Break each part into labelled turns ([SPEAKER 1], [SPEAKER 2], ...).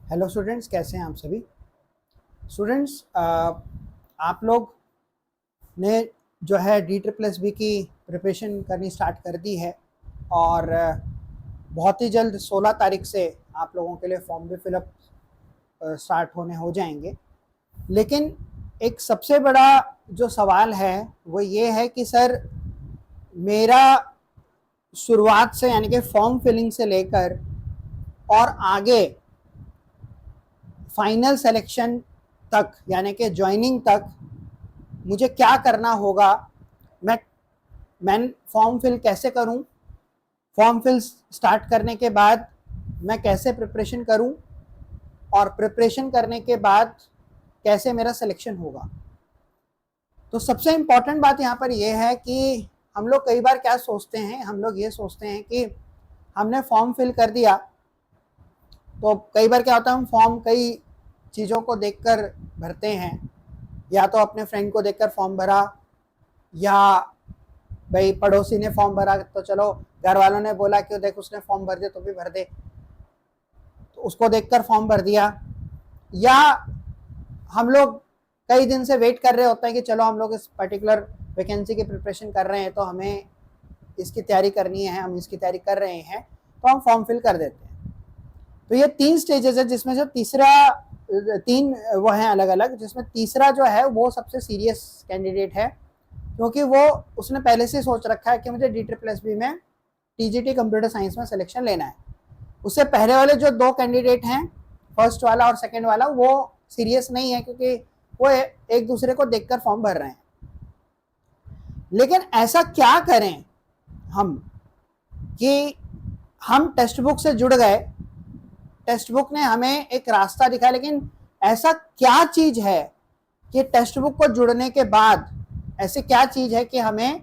[SPEAKER 1] Hello students, कैसे हैं आप सभी स्टूडेंट्स। आप लोग ने जो है DSSB की प्रिपरेशन करनी स्टार्ट कर दी है और बहुत ही जल्द 16 तारीख से आप लोगों के लिए फॉर्म भी फिलअप स्टार्ट होने हो जाएंगे। लेकिन एक सबसे बड़ा जो सवाल है वो ये है कि सर, मेरा शुरुआत से यानी कि फॉर्म फिलिंग से लेकर और आगे फाइनल सिलेक्शन तक यानी कि ज्वाइनिंग तक मुझे क्या करना होगा। मैं फॉर्म फिल कैसे करूं, फॉर्म फिल स्टार्ट करने के बाद मैं कैसे प्रिपरेशन करूं और प्रिपरेशन करने के बाद कैसे मेरा सिलेक्शन होगा। तो सबसे इम्पॉर्टेंट बात यहाँ पर यह है कि हम लोग कई बार क्या सोचते हैं, हम लोग ये सोचते हैं कि हमने फॉर्म फिल कर दिया तो कई बार क्या होता है, हम फॉर्म कई चीज़ों को देखकर भरते हैं, या तो अपने फ्रेंड को देखकर फॉर्म भरा, या भाई पड़ोसी ने फॉर्म भरा तो चलो घर वालों ने बोला कि देख उसने फॉर्म भर दे तो भी भर दे, तो उसको देखकर फॉर्म भर दिया। या हम लोग कई दिन से वेट कर रहे होते हैं कि चलो हम लोग इस पर्टिकुलर वैकेंसी की प्रिपरेशन कर रहे हैं तो हमें इसकी तैयारी करनी है, हम इसकी तैयारी कर रहे हैं तो हम फॉर्म फिल कर देते हैं। तो ये 3 स्टेजेस है, जिसमें से तीसरा 3 वो हैं अलग अलग, जिसमें तीसरा जो है वो सबसे सीरियस कैंडिडेट है, क्योंकि वो उसने पहले से सोच रखा है कि मुझे DSSB में TGT कंप्यूटर साइंस में सिलेक्शन लेना है। उससे पहले वाले जो 2 कैंडिडेट हैं, फर्स्ट वाला और सेकंड वाला, वो सीरियस नहीं है क्योंकि वो एक दूसरे को देखकर फॉर्म भर रहे हैं। लेकिन ऐसा क्या करें हम कि हम टेक्स्ट बुक से जुड़ गए, टेक्स्ट बुक ने हमें एक रास्ता दिखाया, लेकिन ऐसा क्या चीज है कि टेक्स्ट बुक को जुड़ने के बाद ऐसी क्या चीज है कि हमें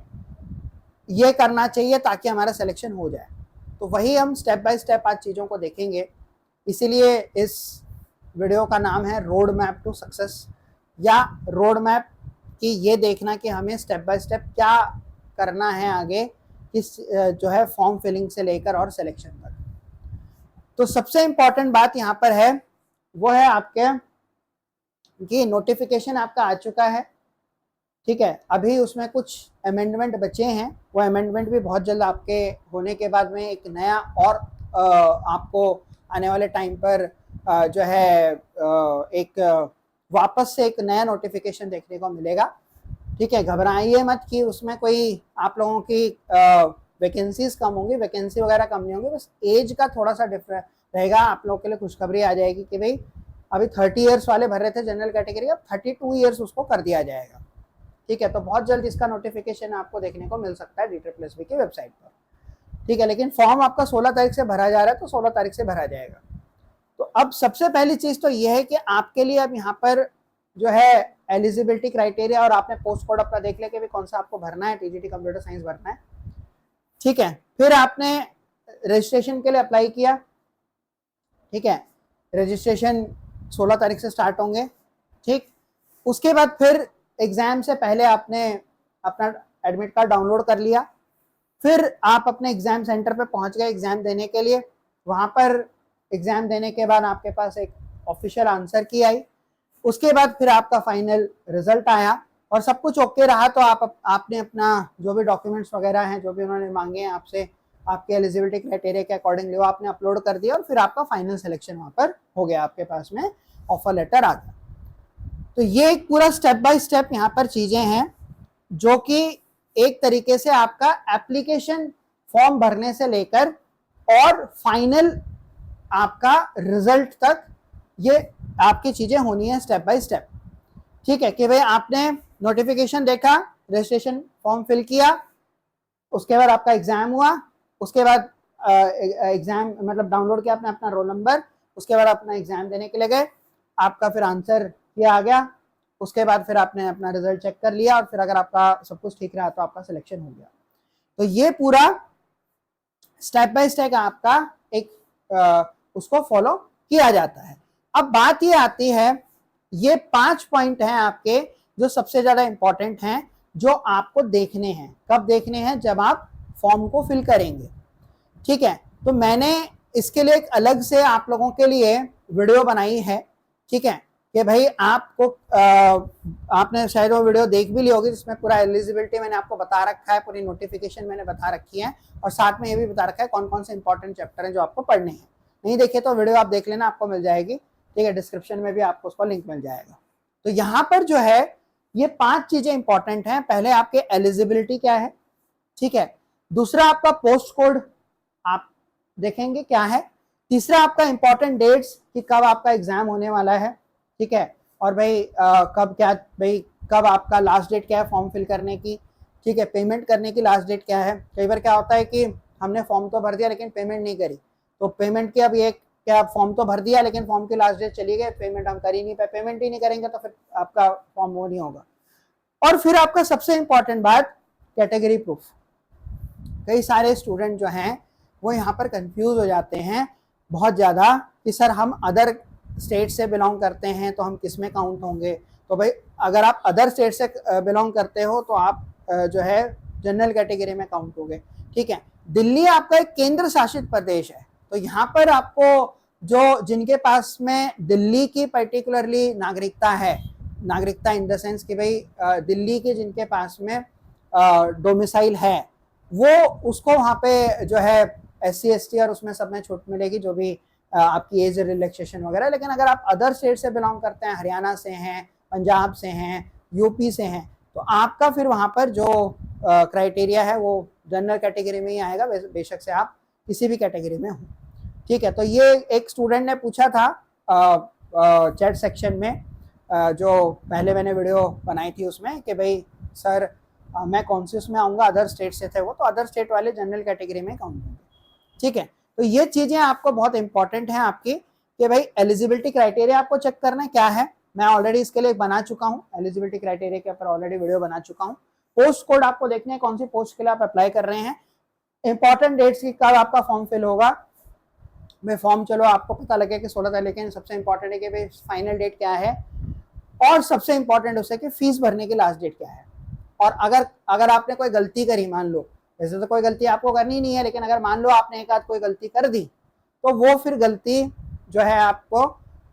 [SPEAKER 1] ये करना चाहिए ताकि हमारा सिलेक्शन हो जाए। तो वही हम स्टेप बाय स्टेप आज चीज़ों को देखेंगे। इसीलिए इस वीडियो का नाम है रोड मैप टू सक्सेस, या रोड मैप कि ये देखना कि हमें स्टेप बाय स्टेप क्या करना है आगे, किस जो है फॉर्म फिलिंग से लेकर और सिलेक्शन तक। तो सबसे इम्पॉर्टेंट बात यहाँ पर है वो है आपके कि नोटिफिकेशन आपका आ चुका है, ठीक है। अभी उसमें कुछ अमेंडमेंट बचे हैं, वो अमेंडमेंट भी बहुत जल्द आपके होने के बाद में एक नया और आपको आने वाले टाइम पर जो है एक वापस से एक नया नोटिफिकेशन देखने को मिलेगा, ठीक है। घबराइए मत कि उसमें कोई आप लोगों की वैकेंसीज कम होंगी, वैकेंसी वगैरह कम नहीं होंगी, बस एज का थोड़ा सा डिफरेंस रहेगा। आप लोगों के लिए खुशखबरी आ जाएगी कि भाई अभी 30 ईयर्स वाले भर रहे थे जनरल कैटेगरी, अब 32 ईयर्स उसको कर दिया जाएगा, ठीक है। तो बहुत जल्द इसका नोटिफिकेशन आपको देखने को मिल सकता है DSSB की वेबसाइट पर, ठीक है। लेकिन फॉर्म आपका 16 तारीख से भरा जा रहा है तो 16 तारीख से भरा जाएगा। तो अब सबसे पहली चीज तो यह है कि आपके लिए अब यहाँ पर जो है एलिजिबिलिटी क्राइटेरिया, और आपने पोस्ट कोड अपना देख लिया कि कौन सा आपको भरना है, TGT कंप्यूटर साइंस भरना है, ठीक है। फिर आपने रजिस्ट्रेशन के लिए अप्लाई किया, ठीक है। रजिस्ट्रेशन 16 तारीख से स्टार्ट होंगे, ठीक। उसके बाद फिर एग्जाम से पहले आपने अपना एडमिट कार्ड डाउनलोड कर लिया, फिर आप अपने एग्जाम सेंटर पे पहुंच गए एग्जाम देने के लिए। वहां पर एग्जाम देने के बाद आपके पास एक ऑफिशियल आंसर की आई, उसके बाद फिर आपका फाइनल रिजल्ट आया और सब कुछ ओके रहा तो आपने अपना जो भी डॉक्यूमेंट्स वगैरह हैं, जो भी उन्होंने मांगे हैं आपसे, आपके एलिजिबिलिटी क्राइटेरिया के अकॉर्डिंगली वो आपने अपलोड कर दिया और फिर आपका फाइनल सिलेक्शन वहां पर हो गया, आपके पास में ऑफर लेटर आ गया। तो ये एक पूरा स्टेप बाय स्टेप यहाँ पर चीजें हैं जो कि एक तरीके से आपका एप्लीकेशन फॉर्म भरने से लेकर और फाइनल आपका रिजल्ट तक ये आपकी चीजें होनी है स्टेप बाय स्टेप, ठीक है। कि भाई आपने नोटिफिकेशन देखा, रजिस्ट्रेशन फॉर्म फिल किया, उसके बाद आपका एग्जाम हुआ, उसके बाद एग्जाम मतलब डाउनलोड किया आपने अपना रोल नंबर, उसके बाद अपना एग्जाम देने के लिए गए, आपका फिर आंसर ये आ गया, उसके बाद फिर आपने अपना रिजल्ट चेक कर लिया और फिर अगर आपका सब कुछ ठीक रहा तो आपका सिलेक्शन हो गया। तो ये पूरा स्टेप बाय स्टेप आपका एक उसको फॉलो किया जाता है। अब बात ये आती है, ये 5 पॉइंट हैं आपके जो सबसे ज्यादा इंपॉर्टेंट हैं, जो आपको देखने हैं। कब देखने हैं? जब आप फॉर्म को फिल करेंगे, ठीक है। तो मैंने इसके लिए एक अलग से आप लोगों के लिए वीडियो बनाई है, ठीक है, कि भाई आपको आपने शायद वो वीडियो देख भी ली होगी, जिसमें पूरा एलिजिबिलिटी मैंने आपको बता रखा है, पूरी नोटिफिकेशन मैंने बता रखी है, और साथ में ये भी बता रखा है कौन कौन से इंपॉर्टेंट चैप्टर हैं जो आपको पढ़ने हैं। नहीं देखे तो वीडियो आप देख लेना, आपको मिल जाएगी, ठीक है, डिस्क्रिप्शन में भी आपको उसका लिंक मिल जाएगा। तो यहाँ पर जो है ये 5 चीजें इंपॉर्टेंट हैं। पहले आपके एलिजिबिलिटी क्या है, ठीक है, दूसरा आपका पोस्ट कोड आप देखेंगे क्या है, तीसरा आपका इंपॉर्टेंट डेट्स कि कब आपका एग्जाम होने वाला है, ठीक है, और भाई कब आपका लास्ट डेट क्या है फॉर्म फिल करने की, ठीक है, पेमेंट करने की लास्ट डेट क्या है। कई बार क्या होता है कि हमने फॉर्म तो भर दिया लेकिन पेमेंट नहीं करी, तो पेमेंट की अब ये क्या, फॉर्म तो भर दिया लेकिन फॉर्म की लास्ट डेट चली गई, पेमेंट हम कर ही नहीं पाए, पेमेंट ही नहीं करेंगे तो फिर आपका फॉर्म वो नहीं होगा। और फिर आपका सबसे इंपॉर्टेंट बात कैटेगरी प्रूफ। कई सारे स्टूडेंट जो हैं वो यहाँ पर कंफ्यूज हो जाते हैं बहुत ज़्यादा कि सर हम अदर स्टेट से बिलोंग करते हैं तो हम किस में काउंट होंगे। तो भाई अगर आप अदर स्टेट से बिलोंग करते हो तो आप जो है जनरल कैटेगरी में काउंट होंगे, ठीक है। दिल्ली आपका एक केंद्र शासित प्रदेश है, तो यहाँ पर आपको जो जिनके पास में दिल्ली की पर्टिकुलरली नागरिकता है, नागरिकता इन द सेंस कि भाई दिल्ली के जिनके पास में डोमिसाइल है, वो उसको वहाँ पे जो है SC ST और उसमें सब में छूट मिलेगी, जो भी आपकी एज रिलैक्सेशन वगैरह। लेकिन अगर आप अदर स्टेट से बिलोंग करते हैं, हरियाणा से हैं, पंजाब से हैं, यूपी से हैं, तो आपका फिर वहाँ पर जो क्राइटेरिया है वो जनरल कैटेगरी में ही आएगा, बेशक से आप किसी भी कैटेगरी में हो, ठीक है। तो ये एक स्टूडेंट ने पूछा था चैट सेक्शन में, जो पहले मैंने वीडियो बनाई थी उसमें, कि भाई सर मैं कौन से उसमें आऊँगा, अदर स्टेट से थे वो, तो अदर स्टेट वाले जनरल कैटेगरी में काउंट होंगे, ठीक है। तो ये चीज़ें आपको बहुत इंपॉर्टेंट हैं आपकी, कि भाई एलिजिबिलिटी क्राइटेरिया आपको चेक करना है क्या है। मैं ऑलरेडी इसके लिए बना चुका हूँ, एलिजिबिलिटी क्राइटेरिया के ऊपर ऑलरेडी वीडियो बना चुका हूँ। पोस्ट कोड आपको देखना है कौन सी पोस्ट के लिए आप अप्लाई कर रहे हैं, इंपॉर्टेंट डेट्स की कब आपका फॉर्म फिल होगा। भाई फॉर्म चलो आपको पता लगे कि 16 तारीख, लेकिन सबसे इंपॉर्टेंट है कि भाई फाइनल डेट क्या है, और सबसे इंपॉर्टेंट उससे कि फीस भरने की लास्ट डेट क्या है। और अगर आपने कोई गलती करी, मान लो, वैसे तो कोई गलती आपको करनी नहीं है, लेकिन अगर मान लो आपने एक आध कोई गलती कर दी, तो वो फिर गलती जो है आपको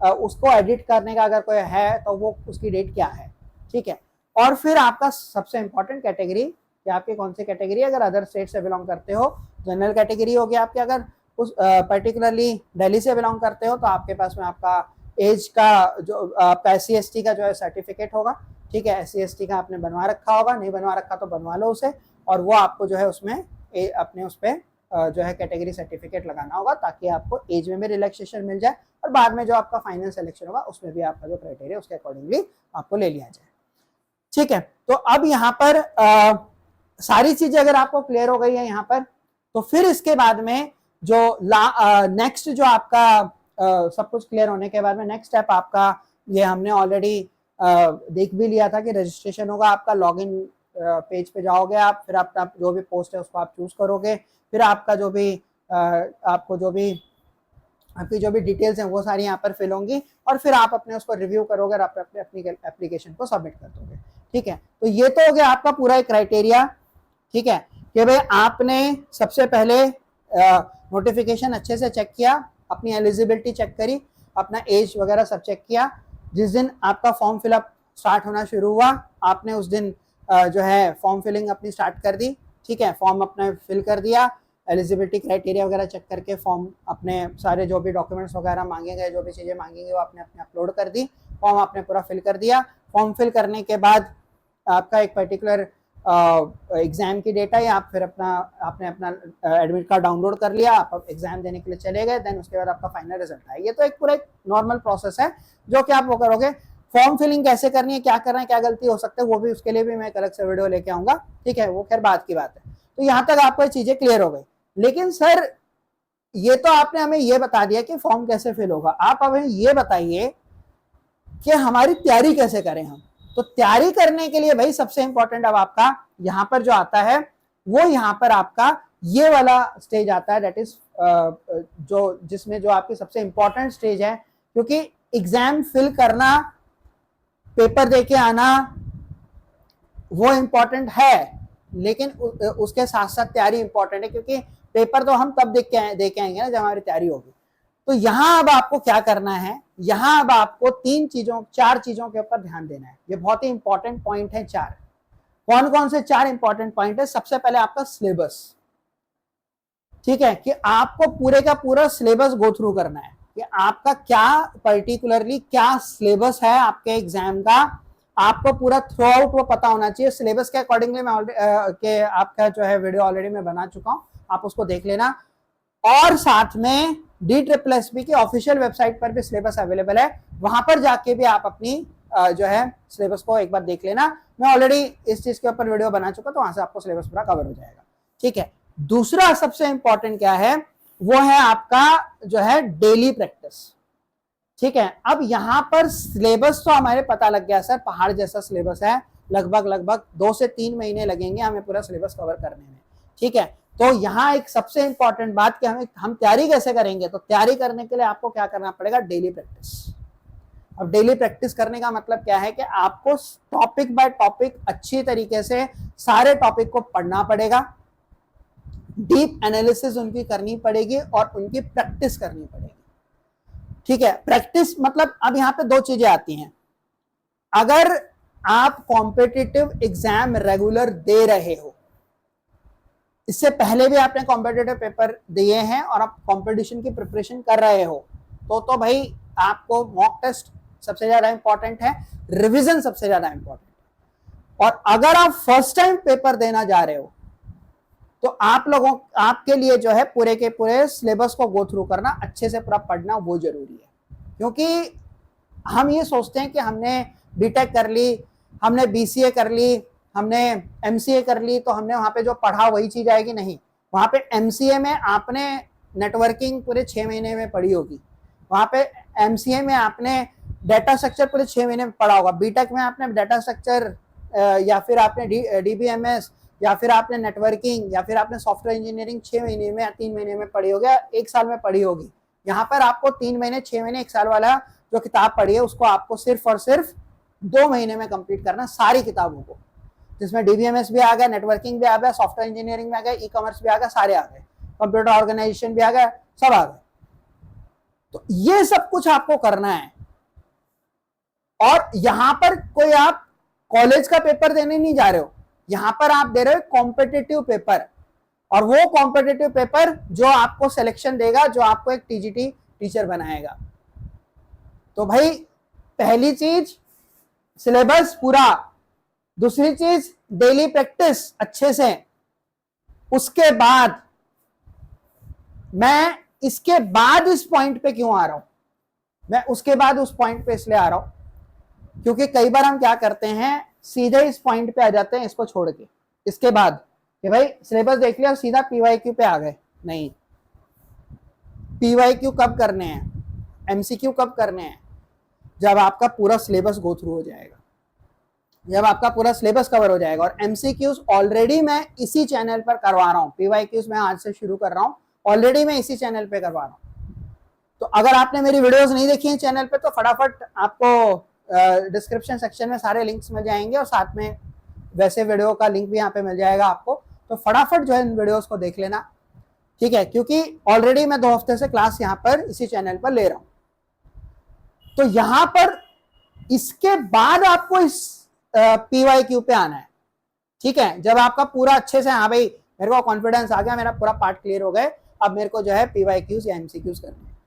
[SPEAKER 1] उसको एडिट करने का अगर कोई है तो वो उसकी डेट क्या है, ठीक है। और फिर आपका सबसे इंपॉर्टेंट कैटेगरी कि आपकी कौन सी कैटेगरी, अगर अदर स्टेट से बिलोंग करते हो जनरल कैटेगरी होगी आपकी, अगर उस पर्टिकुलरली दिल्ली से बिलोंग करते हो तो आपके पास में आपका एज का जो आपका SC ST का जो है सर्टिफिकेट होगा, ठीक है। SC ST का आपने बनवा रखा होगा, नहीं बनवा रखा तो बनवा लो उसे, और वो आपको जो है उसमें अपने उस पर जो है कैटेगरी सर्टिफिकेट लगाना होगा, ताकि आपको एज में भी रिलैक्सेशन मिल जाए, और बाद में जो आपका फाइनल सिलेक्शन होगा उसमें भी आपका जो क्राइटेरिया उसके अकॉर्डिंगली आपको ले लिया जाए, ठीक है। तो अब यहाँ पर सारी चीजें अगर आपको क्लियर हो गई है यहाँ पर, तो फिर इसके बाद में जो नेक्स्ट जो आपका सब कुछ क्लियर होने के बाद में नेक्स्ट स्टेप आपका, ये हमने ऑलरेडी देख भी लिया था कि रजिस्ट्रेशन होगा आपका, लॉगिन पेज पे जाओगे आप, फिर आप जो भी पोस्ट है उसको आप चूज करोगे, फिर आपका जो भी आपको जो भी आपकी जो भी डिटेल्स हैं वो सारी यहाँ पर फिल होंगी, और फिर आप अपने उसको रिव्यू करोगे और आप अपनी एप्लीकेशन को सबमिट कर दोगे, ठीक है। तो ये तो हो गया आपका पूरा एक क्राइटेरिया, ठीक है, कि भाई आपने सबसे पहले नोटिफिकेशन अच्छे से चेक किया, अपनी एलिजिबिलिटी चेक करी, अपना एज वगैरह सब चेक किया। जिस दिन आपका फॉर्म फिलअप स्टार्ट होना शुरू हुआ, आपने उस दिन जो है फॉर्म फिलिंग अपनी स्टार्ट कर दी, ठीक है, फॉर्म अपने फिल कर दिया, एलिजिबिलिटी क्राइटेरिया वगैरह चेक करके फॉर्म अपने सारे जो भी डॉक्यूमेंट्स वगैरह मांगे गए, जो भी चीज़ें मांगेंगे वो आपने अपने अपलोड कर दी, फॉर्म आपने पूरा फिल कर दिया। फॉर्म फिल करने के बाद आपका एक पर्टिकुलर एग्जाम की डेट आई, आप फिर आपने अपना एडमिट कार्ड डाउनलोड कर लिया, आप एग्जाम देने के लिए चले गए, देन उसके बाद आपका फाइनल रिजल्ट आया। ये तो एक पूरा एक नॉर्मल प्रोसेस है जो कि आप वो करोगे। फॉर्म फिलिंग कैसे करनी है, क्या करना है, क्या गलती हो सकता है, वो भी उसके लिए भी मैं एक अलग से वीडियो लेके आऊंगा, ठीक है, वो खैर बात की बात है। तो यहाँ तक आपको चीजें क्लियर हो गई। लेकिन सर ये तो आपने हमें ये बता दिया कि फॉर्म कैसे फिल होगा, आप हमें ये बताइए कि हमारी तैयारी कैसे करें हम। तो तैयारी करने के लिए भाई सबसे इंपॉर्टेंट अब आपका यहाँ पर जो आता है, वो यहाँ पर आपका ये वाला स्टेज आता है, दैट इज जो जिसमें जो आपकी सबसे इंपॉर्टेंट स्टेज है, क्योंकि एग्जाम फिल करना, पेपर देके आना वो इंपॉर्टेंट है, लेकिन उसके साथ साथ तैयारी इंपॉर्टेंट है, क्योंकि पेपर तो हम तब देके आएंगे ना जब हमारी तैयारी होगी। तो यहां अब आपको क्या करना है, यहां अब आपको चार चीजों के ऊपर ध्यान देना है। ये बहुत ही इंपॉर्टेंट पॉइंट है चार। कौन कौन से चार इंपॉर्टेंट पॉइंट है? सबसे पहले आपका सिलेबस, ठीक है, कि आपको पूरे का पूरा सिलेबस गो थ्रू करना है कि आपका क्या पर्टिकुलरली क्या सिलेबस है आपके एग्जाम का, आपको पूरा थ्रू आउट वो पता होना चाहिए। सिलेबस के अकॉर्डिंगली मैं आपका जो है वीडियो ऑलरेडी मैं बना चुका हूं, आप उसको देख लेना। और साथ में DSSB की ऑफिशियल वेबसाइट पर भी सिलेबस अवेलेबल है, वहां पर जाके भी आप अपनी जो है सिलेबस को एक बार देख लेना। मैं ऑलरेडी इस चीज के ऊपर वीडियो बना चुका, तो वहां से आपको सिलेबस पूरा कवर हो जाएगा, ठीक है। दूसरा सबसे इंपॉर्टेंट क्या है, वो है आपका जो है डेली प्रैक्टिस, ठीक है। अब यहां पर सिलेबस तो हमारे पता लग गया सर, पहाड़ जैसा सिलेबस है, लगभग 2 से 3 महीने लगेंगे हमें पूरा सिलेबस कवर करने में, ठीक है। तो यहाँ एक सबसे इंपॉर्टेंट बात कि हम तैयारी कैसे करेंगे, तो तैयारी करने के लिए आपको क्या करना पड़ेगा, डेली प्रैक्टिस। अब डेली प्रैक्टिस करने का मतलब क्या है कि आपको टॉपिक बाय टॉपिक अच्छी तरीके से सारे टॉपिक को पढ़ना पड़ेगा, डीप एनालिसिस उनकी करनी पड़ेगी और उनकी प्रैक्टिस करनी पड़ेगी, ठीक है। प्रैक्टिस मतलब अब यहाँ पे 2 चीजें आती हैं। अगर आप कॉम्पिटिटिव एग्जाम रेगुलर दे रहे हो, इससे पहले भी आपने कॉम्पिटिटिव पेपर दिए हैं और आप कंपटीशन की प्रिपरेशन कर रहे हो, तो भाई आपको मॉक टेस्ट सबसे ज्यादा इंपॉर्टेंट है, रिवीजन सबसे ज्यादा इंपॉर्टेंट है। और अगर आप फर्स्ट टाइम पेपर देना जा रहे हो, तो आपके लिए जो है पूरे के पूरे सिलेबस को गो थ्रू करना, अच्छे से पूरा पढ़ना वो जरूरी है। क्योंकि हम ये सोचते हैं कि हमने बीटेक कर ली, हमने BCA कर ली, हमने MCA कर ली, तो हमने वहां पे जो पढ़ा वही चीज आएगी, नहीं। वहां पे MCA में आपने नेटवर्किंग पूरे 6 महीने में पढ़ी होगी, वहां पे MCA में आपने डेटा स्ट्रक्चर पूरे 6 महीने में पढ़ा होगा, बीटेक में आपने डेटा स्ट्रक्चर या फिर आपने DBMS या फिर आपने नेटवर्किंग या फिर आपने सॉफ्टवेयर इंजीनियरिंग 6 महीने में या 3 महीने में पढ़ी होगी, 1 साल में पढ़ी होगी। यहाँ पर आपको 3 महीने, 6 महीने, 1 साल वाला जो किताब पढ़ी है उसको आपको सिर्फ और सिर्फ 2 महीने में कंप्लीट करना, सारी किताबों को, जिसमें DBMS भी आ गया, नेटवर्किंग भी आ गया, सॉफ्टवेयर इंजीनियरिंग भी आ गया, ई-कॉमर्स भी आ गया, सारे आ गए, कंप्यूटर ऑर्गेनाइजेशन भी आ गया, सब आ गए। तो ये सब कुछ आपको करना है। और यहां पर कोई आप कॉलेज का पेपर देने नहीं जा रहे हो, यहां पर आप दे रहे हो कॉम्पिटिटिव पेपर, और वो कॉम्पिटिटिव पेपर जो आपको सिलेक्शन देगा, जो आपको एक TGT टीचर बनाएगा। तो भाई पहली चीज सिलेबस पूरा, दूसरी चीज डेली प्रैक्टिस अच्छे से। उसके बाद मैं इसके बाद इस पॉइंट पे क्यों आ रहा हूं, मैं उसके बाद उस पॉइंट पे इसलिए आ रहा हूं क्योंकि कई बार हम क्या करते हैं, सीधे इस पॉइंट पे आ जाते हैं इसको छोड़ के, इसके बाद कि भाई सिलेबस देख लिया और सीधा PYQ पे आ गए। नहीं, PYQ कब करने हैं, MCQ कब करने हैं, जब आपका पूरा सिलेबस गो थ्रू हो जाएगा, जब आपका पूरा सिलेबस कवर हो जाएगा। और MCQs ऑलरेडी मैं इसी चैनल पर करवा रहा हूँ, PYQs मैं आज से शुरू कर रहा हूँ, ऑलरेडी मैं इसी चैनल पे करवा रहा हूँ। तो अगर आपने मेरी वीडियोस नहीं देखी है चैनल पे, तो फटाफट आपको डिस्क्रिप्शन सेक्शन में सारे लिंक्स मिल जाएंगे और साथ में वैसे वीडियो का लिंक भी यहाँ पे मिल जाएगा आपको। तो फटाफट जो है इन वीडियोस को देख लेना, ठीक है, क्योंकि ऑलरेडी मैं 2 हफ्ते से क्लास यहाँ पर इसी चैनल पर ले रहा हूँ। तो यहाँ पर इसके बाद आपको इस PYQ पे आना है, ठीक है। जब आपका पूरा अच्छे से, हाँ भाई मेरे को कॉन्फिडेंस आ गया, मेरा पूरा पार्ट क्लियर हो गए, अब मेरे को जो है PYQs या MCQs करने हैं,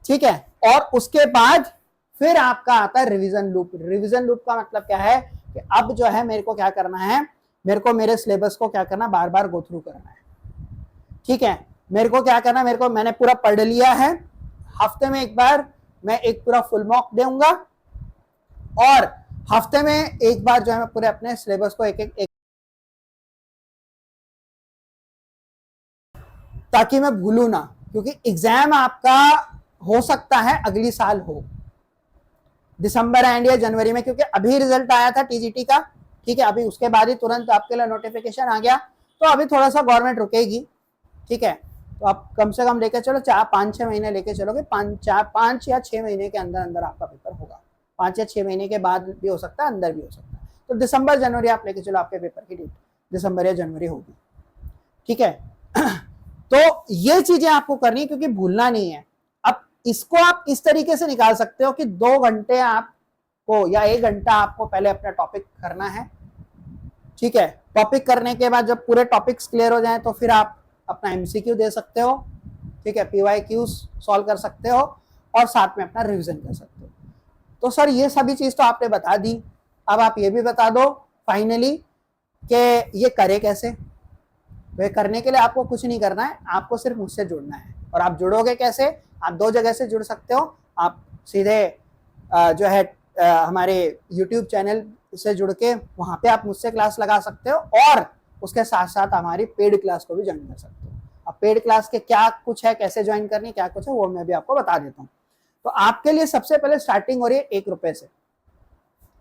[SPEAKER 1] ठीक है। और उसके बाद फिर आपका आता है रिवीजन लूप। रिवीजन लूप का मतलब क्या है कि अब जो है मेरे को क्या करना है, मेरे को मेरे सिलेबस को क्या करना, बार बार गो थ्रू करना है, ठीक है। मेरे को क्या करना, मैंने पूरा पढ़ लिया है, हफ्ते में एक बार मैं एक पूरा फुल मॉक दूंगा और हफ्ते में एक बार जो है मैं पूरे अपने सिलेबस को एक ताकि मैं भूलू ना, क्योंकि एग्जाम आपका हो सकता है अगली साल हो, दिसंबर एंड या जनवरी में, क्योंकि अभी रिजल्ट आया था TGT का, ठीक है। अभी उसके बाद ही तुरंत आपके लिए नोटिफिकेशन आ गया, तो अभी थोड़ा सा गवर्नमेंट रुकेगी, ठीक है। तो आप कम से कम लेके चलो 4-5-6 महीने लेके चलोगे, 5 या 6 महीने के अंदर अंदर आपका पेपर होगा, 5 या 6 महीने के बाद भी हो सकता है, अंदर भी हो सकता है। तो दिसंबर जनवरी आप लेके चलो, आपके पेपर की डेट दिसंबर या जनवरी होगी, ठीक है। तो ये चीजें आपको करनी है, क्योंकि भूलना नहीं है। इसको आप इस तरीके से निकाल सकते हो कि 2 घंटे आपको या 1 घंटा आपको पहले अपना टॉपिक करना है, ठीक है। टॉपिक करने के बाद जब पूरे टॉपिक्स क्लियर हो जाएं तो फिर आप अपना एमसीक्यू दे सकते हो, ठीक है, पीवाईक्यूज सॉल्व कर सकते हो और साथ में अपना रिवीजन कर सकते हो। तो सर ये सभी चीज तो आपने बता दी, अब आप ये भी बता दो फाइनली कि ये करे कैसे। तो ये करने के लिए आपको कुछ नहीं करना है, आपको सिर्फ मुझसे जुड़ना है। और आप जुड़ोगे कैसे? आप 2 जगह से जुड़ सकते हो। आप सीधे जो है हमारे YouTube चैनल से जुड़ के वहां पे आप मुझसे क्लास लगा सकते हो और उसके साथ साथ हमारी पेड क्लास को भी ज्वाइन कर सकते हो। अब पेड क्लास के क्या कुछ है, कैसे ज्वाइन करनी, क्या कुछ है, वो मैं भी आपको बता देता हूँ। तो आपके लिए सबसे पहले स्टार्टिंग हो रही है 1 रुपए से।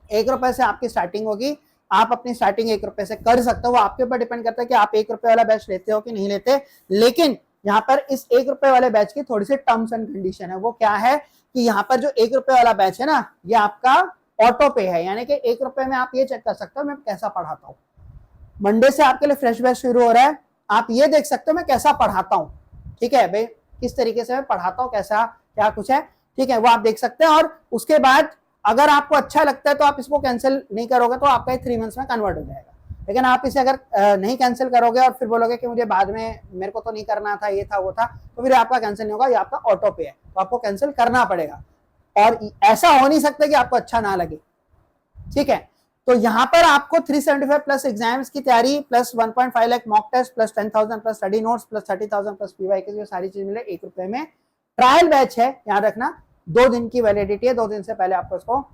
[SPEAKER 1] 1 रुपए से आपकी स्टार्टिंग होगी। आप अपनी स्टार्टिंग 1 रुपए से कर सकते हो, वो आपके ऊपर डिपेंड करता है कि आप 1 रुपए वाला बैच लेते हो कि नहीं लेते। लेकिन यहाँ पर इस 1 रुपए वाले बैच की थोड़ी सी टर्म्स एंड कंडीशन है। वो क्या है कि यहाँ पर जो 1 रुपए वाला बैच है ना, ये आपका ऑटो पे है, यानी कि 1 रुपए में आप ये चेक कर सकते हो मैं कैसा पढ़ाता हूँ। मंडे से आपके लिए फ्रेश बैच शुरू हो रहा है, आप ये देख सकते हो मैं कैसा पढ़ाता हूँ, ठीक है भाई, किस तरीके से मैं पढ़ाता हूँ, कैसा क्या कुछ है, ठीक है, वो आप देख सकते हैं। और उसके बाद अगर आपको अच्छा लगता है तो आप इसको कैंसिल नहीं करोगे तो आपका 3 मंथ्स में कन्वर्ट हो जाएगा। लेकिन आप इसे अगर नहीं कैंसिल करोगे और फिर बोलोगे कि मुझे बाद में मेरे को तो नहीं करना था, ये था वो था, तो फिर आपका कैंसिल नहीं होगा, ये आपका ऑटो पे है, तो आपको कैंसिल करना पड़ेगा। और ऐसा हो नहीं सकता कि आपको अच्छा ना लगे, ठीक है। तो यहाँ पर आपको 375 प्लस एग्जाम्स की तैयारी plus 1.5 lakh mock test plus 10,000 plus study notes plus 30,000 plus PYQs, सारी चीज मिले 1 रुपए में। ट्रायल बैच है, याद रखना 2 दिन की वैलिडिटी है, 2 दिन से पहले आपको इसको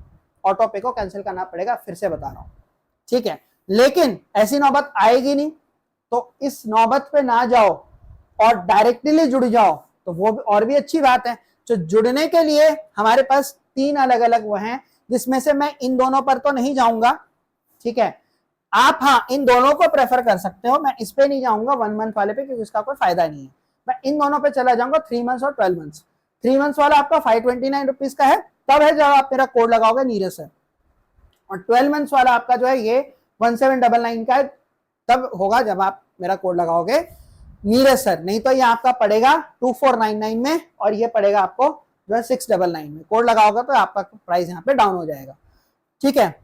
[SPEAKER 1] ऑटो पे को कैंसिल करना पड़ेगा, फिर से बता रहा हूँ, ठीक है। लेकिन ऐसी नौबत आएगी नहीं, तो इस नौबत पे ना जाओ और डायरेक्टली जुड़ जाओ, तो वो और भी अच्छी बात है। तो जुड़ने के लिए हमारे पास 3 अलग अलग वो हैं, जिसमें से मैं इन दोनों पर तो नहीं जाऊंगा, ठीक है। आप हाँ इन दोनों को प्रेफर कर सकते हो, मैं इस पे नहीं जाऊंगा 1 मंथ वाले पे, क्योंकि इसका कोई फायदा नहीं है। मैं इन दोनों पे चला जाऊंगा 3 मंथ्स और 12 मंथ्स। 3 मंथ्स वाला आपका 529 रुपीज का है, तब है जब आप मेरा कोड लगाओगे नीरज सर। और 12 मंथ्स वाला आपका जो है ये 1799 का है, तब होगा जब आप मेरा कोड लगाओगे नीरज सर। नहीं तो ये आपका पड़ेगा 2499 में और ये पड़ेगा आपको जो है 699 में। कोड लगाओगे तो आपका प्राइस यहाँ पे डाउन हो जाएगा, ठीक है।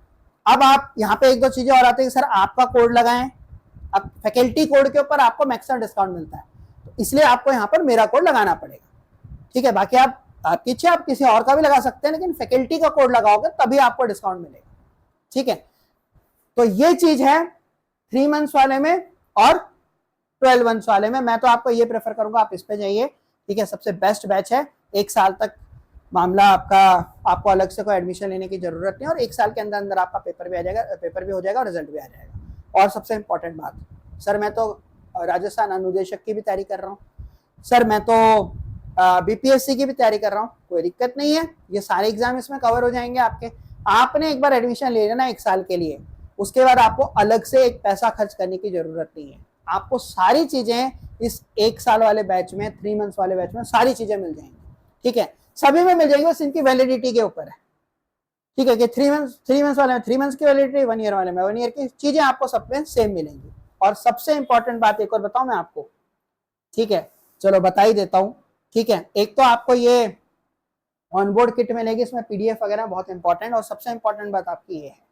[SPEAKER 1] अब आप यहाँ पे 1-2 चीजें और आती है, सर आपका कोड लगाएं। अब फैकल्टी कोड के ऊपर आपको मैक्सिमम डिस्काउंट मिलता है, तो इसलिए आपको यहाँ पर मेरा कोड लगाना पड़ेगा, ठीक है। बाकी आप आपकी इच्छा, आप किसी और का भी लगा सकते हैं, लेकिन फैकल्टी का कोड लगाओगे तभी आपको डिस्काउंट मिलेगा, ठीक है। तो ये चीज है 3 मंथ्स वाले में और 12 मंथ्स वाले में। मैं तो आपको ये प्रेफर करूंगा आप इस पे जाइए, ठीक है। सबसे बेस्ट बैच है, 1 साल तक मामला आपका, आपको अलग से कोई एडमिशन लेने की जरूरत नहीं, और 1 साल के अंदर अंदर आपका पेपर भी आ जाएगा, पेपर भी हो जाएगा और रिजल्ट भी आ जाएगा। और सबसे इंपॉर्टेंट बात, सर मैं तो राजस्थान अनुदेशक की भी तैयारी कर रहा हूँ, सर मैं तो बीपीएससी की भी तैयारी कर रहा हूँ, कोई दिक्कत नहीं है, ये सारे एग्जाम इसमें कवर हो जाएंगे आपके। आपने एक बार एडमिशन ले लेना 1 साल के लिए, उसके बाद आपको अलग से एक पैसा खर्च करने की जरूरत नहीं है। आपको सारी चीजें इस 1 साल वाले बैच में, 3 मंथ्स वाले बैच में सारी चीजें मिल जाएंगी, ठीक है। सभी में मिल जाएंगी, बस इनकी वैलिडिटी के ऊपर है, ठीक है, कि 3 मंथ्स वाले में 3 मंथ्स की वैलिडिटी, 1 ईयर वाले में 1 ईयर की, चीजें आपको सब में सेम मिलेंगी। और सबसे इंपॉर्टेंट बात एक और बताऊं मैं आपको, ठीक है, चलो बता ही देता हूं, ठीक है। एक तो आपको ये ऑनबोर्ड किट मिलेगी, इसमें पीडीएफ वगैरह बहुत इंपॉर्टेंट। और सबसे इंपॉर्टेंट बात आपकी ये है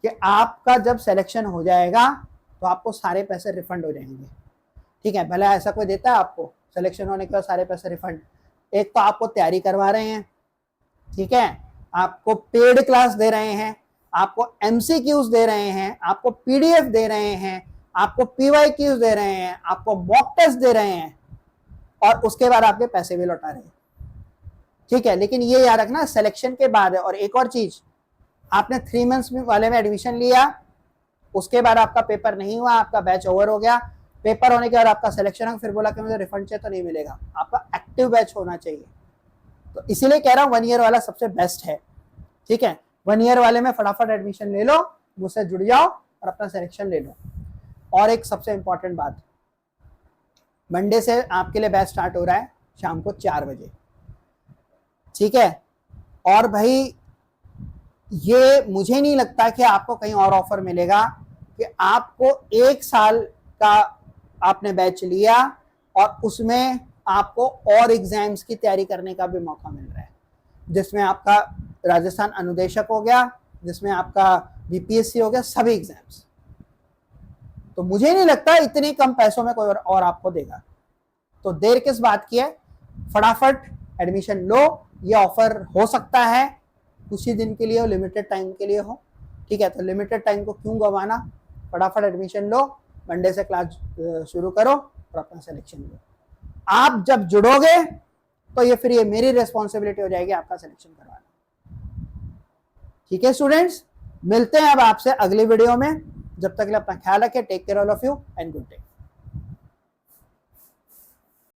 [SPEAKER 1] कि आपका जब सिलेक्शन हो जाएगा तो आपको सारे पैसे रिफंड हो जाएंगे, ठीक है। भले ऐसा कोई देता है आपको सिलेक्शन होने के बाद सारे पैसे रिफंड, एक तो आपको तैयारी करवा रहे हैं, ठीक है, आपको पेड क्लास दे रहे हैं, आपको एमसीक्यूज दे रहे हैं, आपको पीडीएफ दे रहे हैं, आपको पीवाईक्यूज दे रहे हैं, आपको मॉक टेस्ट दे रहे हैं, और उसके बाद आपके पैसे भी लौटा रहे हैं, ठीक है। लेकिन ये याद रखना सिलेक्शन के बाद है। और एक और चीज, आपने 3 मंथ्स वाले में एडमिशन लिया, उसके बाद आपका पेपर नहीं हुआ, आपका बैच ओवर हो गया, पेपर होने के बाद आपका सिलेक्शन हो, फिर बोला कि मुझे रिफंड चाहिए, तो नहीं मिलेगा, आपका एक्टिव बैच होना चाहिए। तो इसीलिए कह रहा हूँ 1 ईयर वाला सबसे बेस्ट है, ठीक है। 1 ईयर वाले में फटाफट एडमिशन ले लो, मुझसे जुड़ जाओ और अपना सिलेक्शन ले लो। और एक सबसे इंपॉर्टेंट बात, मंडे से आपके लिए बैच स्टार्ट हो रहा है शाम को 4 बजे, ठीक है। और भाई ये मुझे नहीं लगता कि आपको कहीं और ऑफर मिलेगा कि आपको 1 साल का आपने बैच लिया और उसमें आपको और एग्जाम्स की तैयारी करने का भी मौका मिल रहा है, जिसमें आपका राजस्थान अनुदेशक हो गया, जिसमें आपका बीपीएससी हो गया, सभी एग्जाम्स। तो मुझे नहीं लगता इतने कम पैसों में कोई और आपको देगा। तो देर किस बात की है, फटाफट एडमिशन लो। ये ऑफर हो सकता है कुछ ही दिन के लिए हो, लिमिटेड टाइम के लिए हो, ठीक है। तो लिमिटेड टाइम को क्यों गंवाना, फटाफट एडमिशन लो, मंडे से क्लास शुरू करो और अपना सिलेक्शन लो। आप जब जुड़ोगे तो ये फिर ये मेरी रिस्पॉन्सिबिलिटी हो जाएगी आपका सिलेक्शन करवाना। ठीक है स्टूडेंट्स, मिलते हैं अब आपसे अगली वीडियो में। जब तक के लिए अपना ख्याल रखें। Take care all of you and good day.